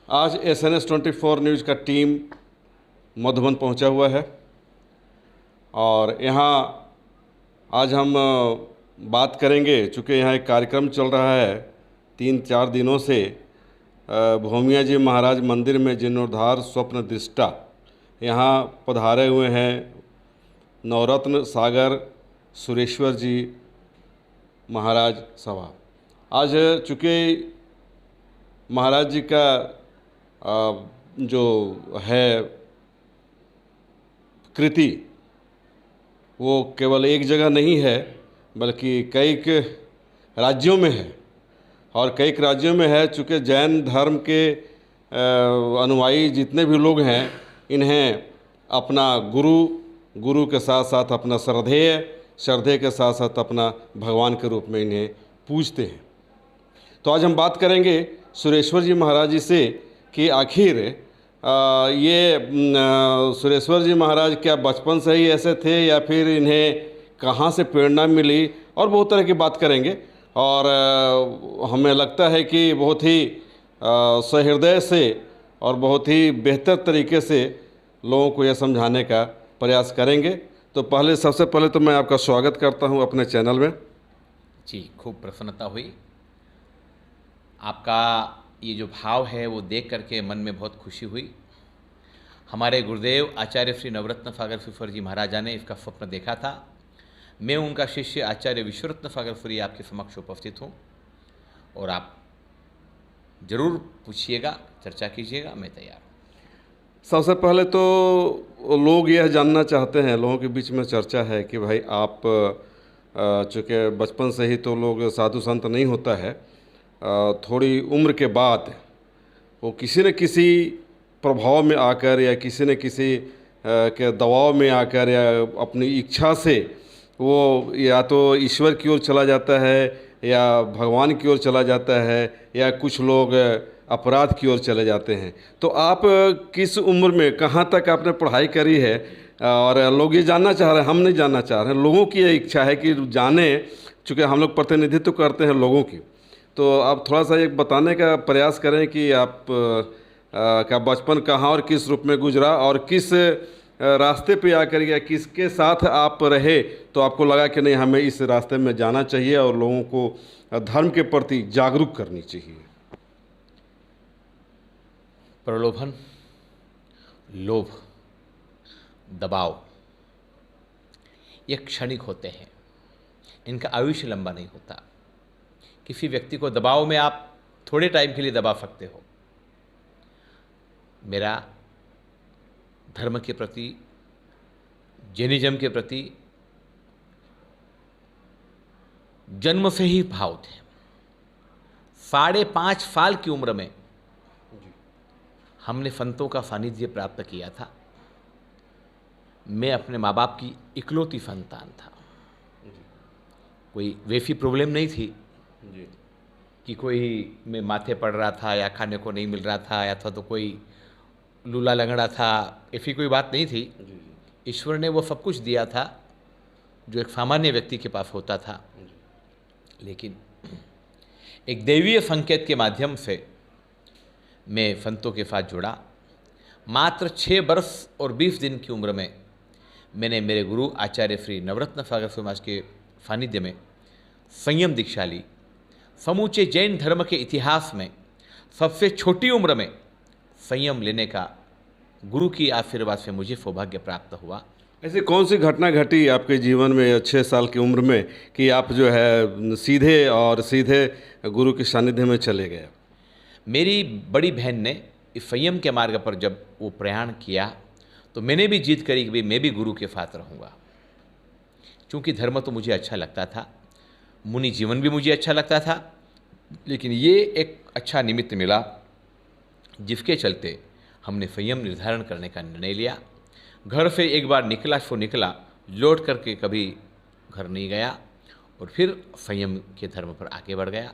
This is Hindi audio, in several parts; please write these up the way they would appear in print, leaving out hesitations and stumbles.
आज SNS 24 न्यूज़ का टीम मधुबन पहुंचा हुआ है और यहाँ आज हम बात करेंगे, चूँकि यहाँ एक कार्यक्रम चल रहा है 3-4 दिनों से भूमिया जी महाराज मंदिर में जीर्णोद्धार स्वप्न दृष्टा यहाँ पधारे हुए हैं नवरत्न सागर सुरेश्वर जी महाराज सभा। आज चूँकि महाराज जी का जो है कृति वो केवल एक जगह नहीं है बल्कि कई राज्यों में है और कई राज्यों में है। चूँकि जैन धर्म के अनुयायी जितने भी लोग हैं इन्हें अपना गुरु के साथ साथ अपना श्रद्धेय के साथ साथ अपना भगवान के रूप में इन्हें पूजते हैं। तो आज हम बात करेंगे सुरेश्वर जी महाराज जी से कि आखिर ये सुरेश्वर जी महाराज क्या बचपन से ही ऐसे थे या फिर इन्हें कहाँ से प्रेरणा मिली, और बहुत तरह की बात करेंगे। और हमें लगता है कि बहुत ही सहृदय से और बहुत ही बेहतर तरीके से लोगों को यह समझाने का प्रयास करेंगे। तो सबसे पहले तो मैं आपका स्वागत करता हूं अपने चैनल में। जी, खूब प्रसन्नता हुई। आपका ये जो भाव है वो देख करके मन में बहुत खुशी हुई। हमारे गुरुदेव आचार्य श्री नवरत्न सागर फुफर जी महाराजा ने इसका स्वप्न देखा था। मैं उनका शिष्य आचार्य विश्वरत्न सागर फुरी आपके समक्ष उपस्थित हूँ और आप जरूर पूछिएगा, चर्चा कीजिएगा, मैं तैयार हूँ। सबसे पहले तो लोग यह जानना चाहते हैं, लोगों के बीच में चर्चा है कि भाई आप चूँकि बचपन से ही तो लोग साधु संत नहीं होता है, थोड़ी उम्र के बाद वो किसी न किसी प्रभाव में आकर या किसी न किसी के दबाव में आकर या अपनी इच्छा से वो या तो ईश्वर की ओर चला जाता है या भगवान की ओर चला जाता है या कुछ लोग अपराध की ओर चले जाते हैं। तो आप किस उम्र में कहाँ तक आपने पढ़ाई करी है? और लोग ये जानना चाह रहे हैं, हम नहीं जानना चाह रहे हैं, लोगों की ये इच्छा है कि जाने, चूँकि हम लोग प्रतिनिधित्व करते हैं लोगों की। तो आप थोड़ा सा एक बताने का प्रयास करें कि आप का बचपन कहाँ और किस रूप में गुजरा और किस रास्ते पे आकर या किसके साथ आप रहे तो आपको लगा कि नहीं हमें इस रास्ते में जाना चाहिए और लोगों को धर्म के प्रति जागरूक करनी चाहिए। प्रलोभन, लोभ, दबाव ये क्षणिक होते हैं, इनका आयुष्य लंबा नहीं होता। किसी व्यक्ति को दबाव में आप थोड़े टाइम के लिए दबा सकते हो। मेरा धर्म के प्रति, जैनिज्म के प्रति जन्म से ही भाव थे। 5.5 साल की उम्र में हमने संतों का सानिध्य प्राप्त किया था। मैं अपने माँ बाप की इकलौती संतान था। कोई वैसी प्रॉब्लम नहीं थी कि कोई में माथे पड़ रहा था या खाने को नहीं मिल रहा था या तो कोई लूला लंगड़ा था, ऐसी कोई बात नहीं थी। ईश्वर ने वो सब कुछ दिया था जो एक सामान्य व्यक्ति के पास होता था। लेकिन एक दैवीय संकेत के माध्यम से मैं संतों के साथ जुड़ा। मात्र 6 वर्ष और 20 दिन की उम्र में मैंने मेरे गुरु आचार्य श्री नवरत्न सागर समाज के सानिध्य में संयम दीक्षा ली। समूचे जैन धर्म के इतिहास में सबसे छोटी उम्र में संयम लेने का गुरु की आशीर्वाद से मुझे सौभाग्य प्राप्त हुआ। ऐसी कौन सी घटना घटी आपके जीवन में 6 साल की उम्र में कि आप जो है सीधे गुरु के सानिध्य में चले गए? मेरी बड़ी बहन ने इस संयम के मार्ग पर जब वो प्रयाण किया तो मैंने भी जीत करी कि भाई मैं भी गुरु के साथ रहूँगा। क्योंकि धर्म तो मुझे अच्छा लगता था, मुनि जीवन भी मुझे अच्छा लगता था, लेकिन ये एक अच्छा निमित्त मिला जिसके चलते हमने संयम निर्धारण करने का निर्णय लिया। घर से एक बार निकला सो निकला, लौट करके कभी घर नहीं गया और फिर संयम के धर्म पर आगे बढ़ गया।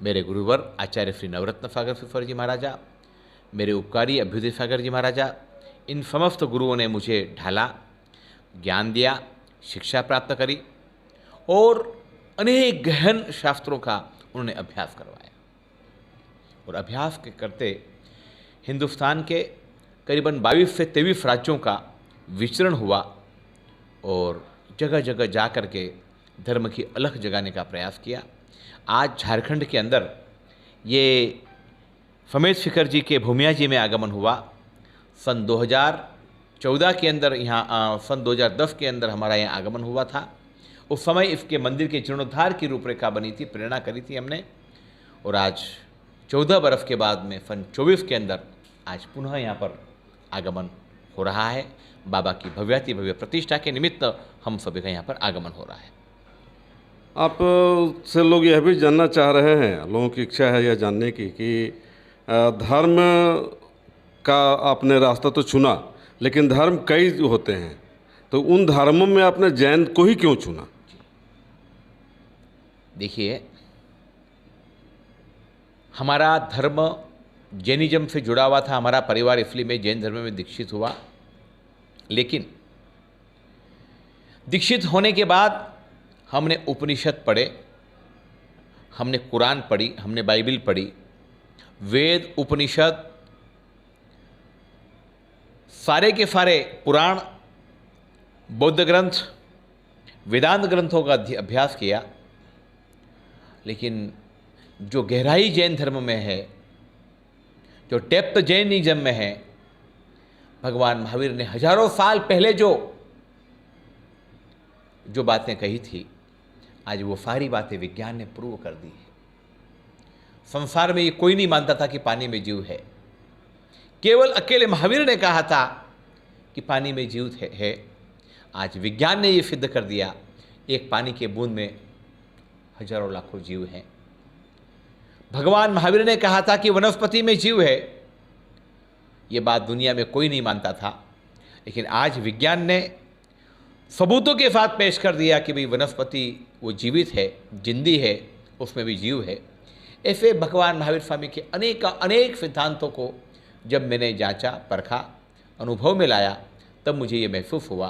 मेरे गुरुवर आचार्य श्री नवरत्न सागर फुफर जी महाराजा, मेरे उपकारी अभ्युदय सागर जी महाराजा, इन समस्त गुरुओं ने मुझे ढाला, ज्ञान दिया, शिक्षा प्राप्त करी और अनेक गहन शास्त्रों का उन्होंने अभ्यास करवाया। और अभ्यास के करते हिंदुस्तान के करीबन 22 से 23 राज्यों का विचरण हुआ और जगह जगह जा कर के धर्म की अलख जगाने का प्रयास किया। आज झारखंड के अंदर ये फमेश फिकर जी के भूमिया जी में आगमन हुआ। सन 2014 के अंदर यहाँ सन 2010 के अंदर हमारा यहाँ आगमन हुआ था। उस समय इसके मंदिर के जीर्णोद्धार की रूपरेखा बनी थी, प्रेरणा करी थी हमने। और आज 14 बरस के बाद में सन 24 के अंदर आज पुनः यहाँ पर आगमन हो रहा है। बाबा की भव्याति भव्य प्रतिष्ठा के निमित्त हम सभी का यहाँ पर आगमन हो रहा है। आप से लोग यह भी जानना चाह रहे हैं, लोगों की इच्छा है यह जानने की कि धर्म का आपने रास्ता तो चुना, लेकिन धर्म कई होते हैं, तो उन धर्मों में आपने जैन को ही क्यों चुना? देखिए, हमारा धर्म जैनिज्म से जुड़ा हुआ था। हमारा परिवार इसलिए में जैन धर्म में दीक्षित हुआ। लेकिन दीक्षित होने के बाद हमने उपनिषद पढ़े, हमने कुरान पढ़ी, हमने बाइबल पढ़ी, वेद उपनिषद सारे के सारे पुराण, बौद्ध ग्रंथ, वेदांत ग्रंथों का अभ्यास किया। लेकिन जो गहराई जैन धर्म में है, जो डेप्थ जैनिज्म में है, भगवान महावीर ने हजारों साल पहले जो बातें कही थी, आज वो सारी बातें विज्ञान ने प्रूव कर दी है। संसार में ये कोई नहीं मानता था कि पानी में जीव है। केवल अकेले महावीर ने कहा था कि पानी में जीव है। आज विज्ञान ने ये सिद्ध कर दिया, एक पानी के बूंद में हजारों लाखों जीव हैं। भगवान महावीर ने कहा था कि वनस्पति में जीव है। ये बात दुनिया में कोई नहीं मानता था, लेकिन आज विज्ञान ने सबूतों के साथ पेश कर दिया कि भाई वनस्पति वो जीवित है, जिंदी है, उसमें भी जीव है। ऐसे भगवान महावीर स्वामी के अनेक सिद्धांतों को जब मैंने जांचा, परखा, अनुभव में लाया, तब मुझे ये महसूस हुआ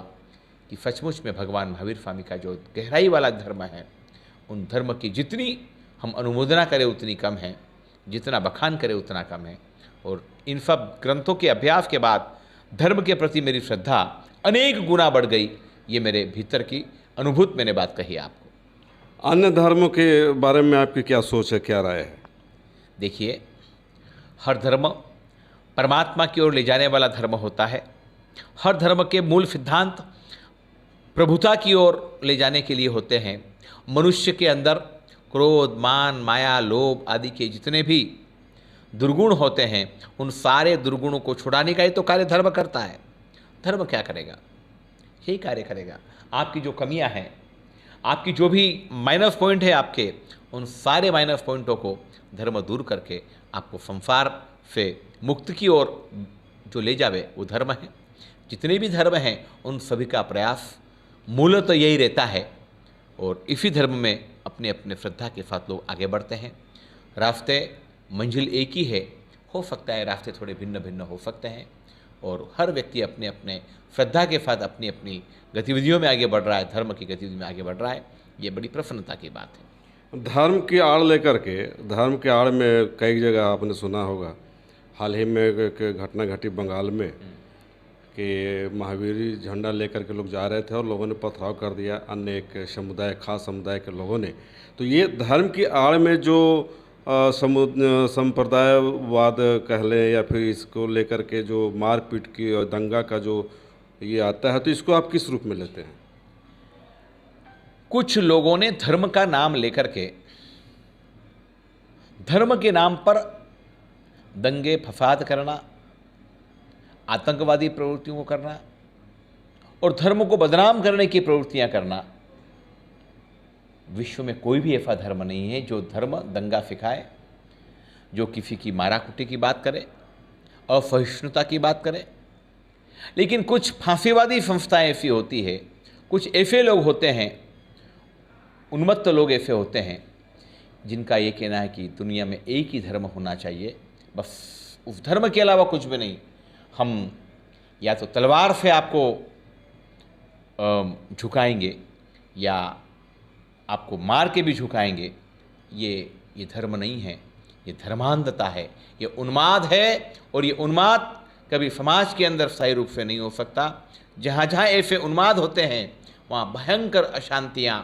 कि सचमुच में भगवान महावीर स्वामी का जो गहराई वाला धर्म है, उन धर्म की जितनी हम अनुमोदना करें उतनी कम है, जितना बखान करें उतना कम है। और इन सब ग्रंथों के अभ्यास के बाद धर्म के प्रति मेरी श्रद्धा अनेक गुना बढ़ गई। ये मेरे भीतर की अनुभूत मैंने बात कही आपको। अन्य धर्मों के बारे में आपकी क्या सोच है, क्या राय है? देखिए, हर धर्म परमात्मा की ओर ले जाने वाला धर्म होता है। हर धर्म के मूल सिद्धांत प्रभुता की ओर ले जाने के लिए होते हैं। मनुष्य के अंदर क्रोध, मान, माया, लोभ आदि के जितने भी दुर्गुण होते हैं, उन सारे दुर्गुणों को छुड़ाने का ही तो कार्य धर्म करता है। धर्म क्या करेगा? यही कार्य करेगा। आपकी जो कमियां हैं, आपकी जो भी माइनस पॉइंट है आपके, उन सारे माइनस पॉइंटों को धर्म दूर करके आपको संसार से मुक्ति की ओर जो ले जावे, वो धर्म है। जितने भी धर्म हैं, उन सभी का प्रयास मूलतः यही रहता है। और इसी धर्म में अपने अपने श्रद्धा के साथ लोग आगे बढ़ते हैं। रास्ते मंजिल एक ही है, हो सकता है रास्ते थोड़े भिन्न भिन्न हो सकते हैं, और हर व्यक्ति अपने अपने श्रद्धा के साथ अपनी अपनी गतिविधियों में आगे बढ़ रहा है, धर्म की गतिविधि में आगे बढ़ रहा है। ये बड़ी प्रसन्नता की बात है। धर्म की आड़ लेकर के, धर्म के आड़ में कई जगह आपने सुना होगा, हाल ही में एक घटना घटी बंगाल में कि महावीरी झंडा लेकर के लोग जा रहे थे और लोगों ने पथराव कर दिया, अन्य एक समुदाय, खास समुदाय के लोगों ने। तो ये धर्म की आड़ में जो संप्रदायवाद कह लें, या फिर इसको लेकर के जो मारपीट की और दंगा का जो ये आता है, तो इसको आप किस रूप में लेते हैं? कुछ लोगों ने धर्म का नाम लेकर के, धर्म के नाम पर दंगे फसाद करना, आतंकवादी प्रवृत्तियों को करना और धर्म को बदनाम करने की प्रवृत्तियां करना। विश्व में कोई भी ऐसा धर्म नहीं है जो धर्म दंगा सिखाए, जो किसी की माराकुटी की बात करे, असहिष्णुता की बात करे। लेकिन कुछ फांसीवादी संस्थाएं ऐसी होती है, कुछ ऐसे लोग होते हैं, उन्मत्त लोग ऐसे होते हैं, जिनका ये कहना है कि दुनिया में एक ही धर्म होना चाहिए, बस उस धर्म के अलावा कुछ भी नहीं। हम या तो तलवार से आपको झुकाएंगे या आपको मार के भी झुकाएंगे। ये धर्म नहीं है, ये धर्मांधता है, ये उन्माद है, और ये उन्माद कभी समाज के अंदर सही रूप से नहीं हो सकता। जहाँ जहाँ ऐसे उन्माद होते हैं वहाँ भयंकर अशांतियाँ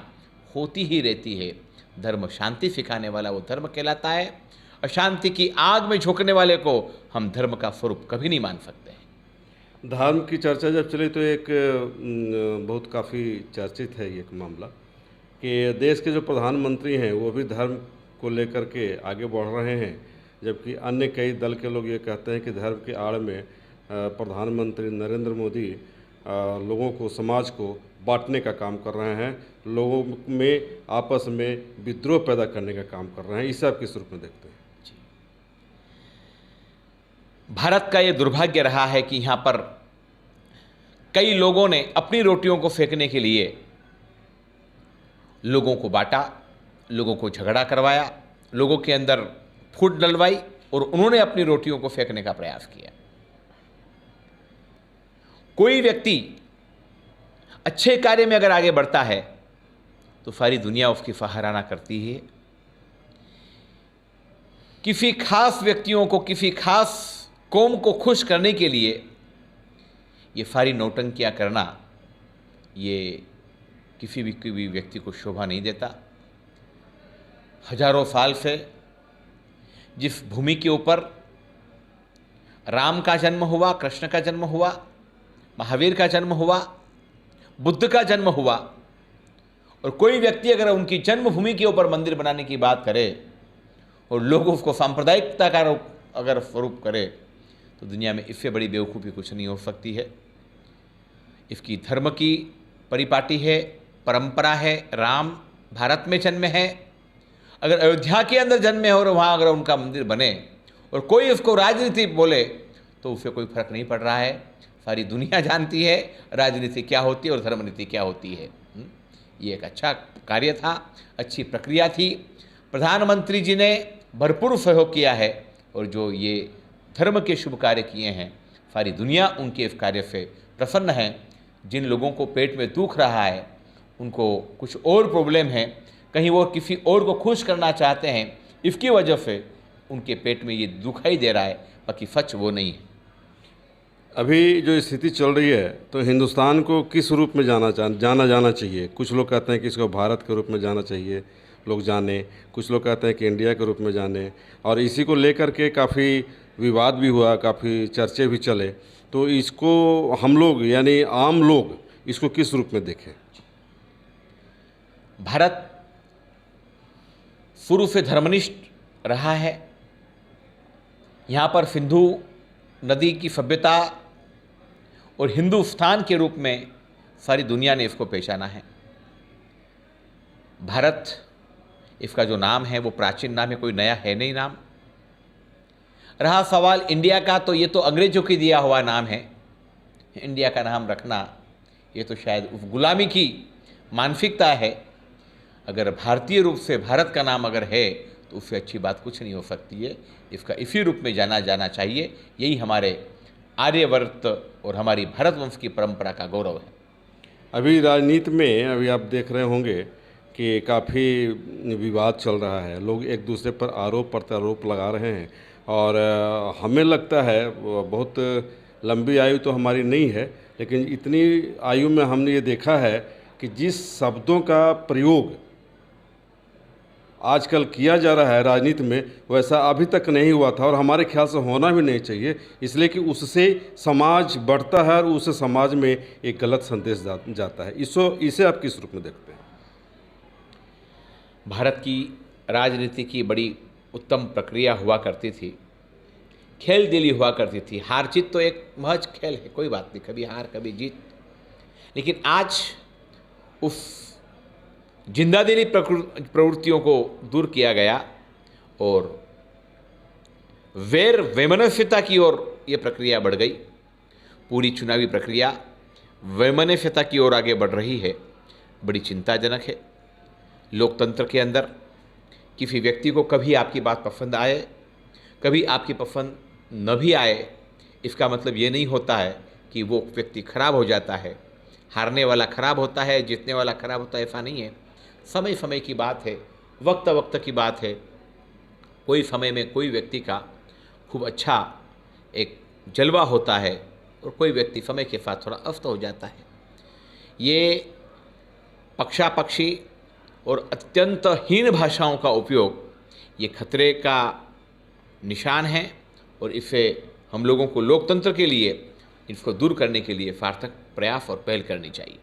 होती ही रहती है। धर्म शांति सिखाने वाला वो धर्म कहलाता है। अशांति की आग में झोंकने वाले को हम धर्म का स्वरूप कभी नहीं मान सकते हैं। धर्म की चर्चा जब चली तो एक बहुत काफ़ी चर्चित है ये एक मामला कि देश के जो प्रधानमंत्री हैं वो भी धर्म को लेकर के आगे बढ़ रहे हैं, जबकि अन्य कई दल के लोग ये कहते हैं कि धर्म की आड़ में प्रधानमंत्री नरेंद्र मोदी लोगों को, समाज को बांटने का काम कर रहे हैं, लोगों में आपस में विद्रोह पैदा करने का काम कर रहे हैं। इसे आप किस रूप में देखते हैं? भारत का ये दुर्भाग्य रहा है कि यहाँ पर कई लोगों ने अपनी रोटियों को फेंकने के लिए लोगों को बांटा, लोगों को झगड़ा करवाया, लोगों के अंदर फूट डलवाई और उन्होंने अपनी रोटियों को फेंकने का प्रयास किया। कोई व्यक्ति अच्छे कार्य में अगर आगे बढ़ता है तो सारी दुनिया उसकी सराहना करती है। किसी खास व्यक्तियों को, किसी खास कौम को खुश करने के लिए ये सारी नौटंकियां करना, ये किसी भी व्यक्ति को शोभा नहीं देता। हजारों साल से जिस भूमि के ऊपर राम का जन्म हुआ, कृष्ण का जन्म हुआ, महावीर का जन्म हुआ, बुद्ध का जन्म हुआ, और कोई व्यक्ति अगर उनकी जन्मभूमि के ऊपर मंदिर बनाने की बात करे और लोग उसको सांप्रदायिकता का अगर स्वरूप करे तो दुनिया में इससे बड़ी बेवकूफ़ी कुछ नहीं हो सकती है। इसकी धर्म की परिपाटी है, परंपरा है। राम भारत में जन्मे हैं, अगर अयोध्या के अंदर जन्मे हो और वहाँ अगर उनका मंदिर बने और कोई उसको राजनीति बोले तो उससे कोई फर्क नहीं पड़ रहा है। सारी दुनिया जानती है राजनीति क्या होती है और धर्मनीति क्या होती है। ये एक अच्छा कार्य था, अच्छी प्रक्रिया थी। प्रधानमंत्री जी ने भरपूर सहयोग किया है और जो ये धर्म के शुभ कार्य किए हैं, सारी दुनिया उनके इस कार्य से प्रसन्न है। जिन लोगों को पेट में दुख रहा है, उनको कुछ और प्रॉब्लम है, कहीं वो किसी और को खुश करना चाहते हैं, इसकी वजह से उनके पेट में ये दुखाई दे रहा है, बाकी सच वो नहीं है। अभी जो स्थिति चल रही है तो हिंदुस्तान को किस रूप में जाना जाना चाहिए? कुछ लोग कहते हैं कि इसको भारत के रूप में जाना चाहिए, लोग जाने, कुछ लोग कहते हैं कि इंडिया के रूप में जाने, और इसी को लेकर के काफ़ी विवाद भी हुआ, काफ़ी चर्चे भी चले। तो इसको हम लोग यानी आम लोग इसको किस रूप में देखें? भारत शुरू से धर्मनिष्ठ रहा है। यहाँ पर सिंधु नदी की सभ्यता और हिंदुस्तान के रूप में सारी दुनिया ने इसको पहचाना है। भारत, इसका जो नाम है वो प्राचीन नाम है, कोई नया है नहीं नाम। रहा सवाल इंडिया का, तो ये तो अंग्रेजों की दिया हुआ नाम है। इंडिया का नाम रखना ये तो शायद गुलामी की मानसिकता है। अगर भारतीय रूप से भारत का नाम अगर है तो उससे अच्छी बात कुछ नहीं हो सकती है। इसका इसी रूप में जाना चाहिए। यही हमारे आर्यवर्त और हमारी भारतवंश की परंपरा का गौरव है। अभी राजनीति में अभी आप देख रहे होंगे कि काफ़ी विवाद चल रहा है, लोग एक दूसरे पर आरोप प्रत्यारोप लगा रहे हैं, और हमें लगता है बहुत लंबी आयु तो हमारी नहीं है, लेकिन इतनी आयु में हमने ये देखा है कि जिस शब्दों का प्रयोग आजकल किया जा रहा है राजनीति में, वैसा अभी तक नहीं हुआ था और हमारे ख्याल से होना भी नहीं चाहिए, इसलिए कि उससे समाज बढ़ता है और उससे समाज में एक गलत संदेश जाता है। इसे आप किस रूप में देखते हैं? भारत की राजनीति की बड़ी उत्तम प्रक्रिया हुआ करती थी, खेल दिली हुआ करती थी। हार जीत तो एक महज खेल है, कोई बात नहीं, कभी हार कभी जीत। लेकिन आज उस जिंदादिली प्रवृत्तियों को दूर किया गया और वैर वैमनस्यता की ओर ये प्रक्रिया बढ़ गई। पूरी चुनावी प्रक्रिया वैमनस्यता की ओर आगे बढ़ रही है, बड़ी चिंताजनक है। लोकतंत्र के अंदर किसी व्यक्ति को कभी आपकी बात पसंद आए, कभी आपकी पसंद न भी आए, इसका मतलब ये नहीं होता है कि वो व्यक्ति खराब हो जाता है। हारने वाला खराब होता है, जीतने वाला खराब होता है, ऐसा नहीं है। समय समय की बात है, वक्त वक्त की बात है। कोई समय में कोई व्यक्ति का खूब अच्छा एक जलवा होता है और कोई व्यक्ति समय के साथ थोड़ा अस्त हो जाता है। ये पक्षापक्षी और अत्यंत हीन भाषाओं का उपयोग ये खतरे का निशान है और इससे हम लोगों को लोकतंत्र के लिए इसको दूर करने के लिए सार्थक प्रयास और पहल करनी चाहिए।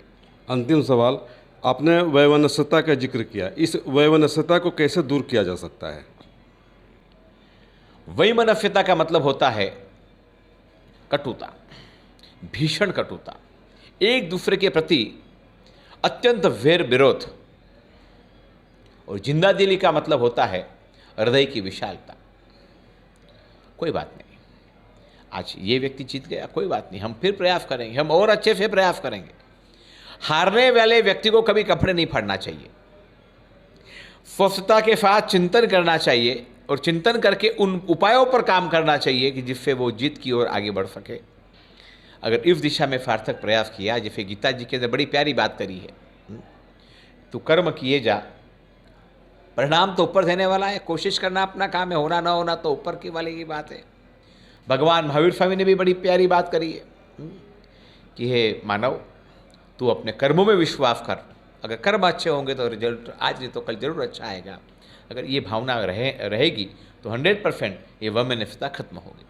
अंतिम सवाल, आपने वैमनस्यता का जिक्र किया, इस वैमनस्यता को कैसे दूर किया जा सकता है? वैमनस्यता का मतलब होता है कटुता, भीषण कटुता, एक दूसरे के प्रति अत्यंत वैर विरोध। और जिंदादिली का मतलब होता है हृदय की विशालता। कोई बात नहीं, आज ये व्यक्ति जीत गया, कोई बात नहीं, हम फिर प्रयास करेंगे, हम और अच्छे से प्रयास करेंगे। हारने वाले व्यक्ति को कभी कपड़े नहीं फाड़ना चाहिए, स्वस्थता के साथ चिंतन करना चाहिए और चिंतन करके उन उपायों पर काम करना चाहिए कि जिससे वो जीत की ओर आगे बढ़ सके। अगर इस दिशा में सार्थक प्रयास किया, जैसे गीता जी के बड़ी प्यारी बात करी है, तो कर्म किए जा, परिणाम तो ऊपर देने वाला है, कोशिश करना अपना काम है, होना ना होना तो ऊपर की वाले की बात है। भगवान महावीर स्वामी ने भी बड़ी प्यारी बात करी है कि हे मानव, तू अपने कर्मों में विश्वास कर, अगर कर्म अच्छे होंगे तो रिजल्ट आज नहीं तो कल जरूर अच्छा आएगा। अगर ये भावना रहेगी तो 100% ये वैमनस्यता खत्म होगी।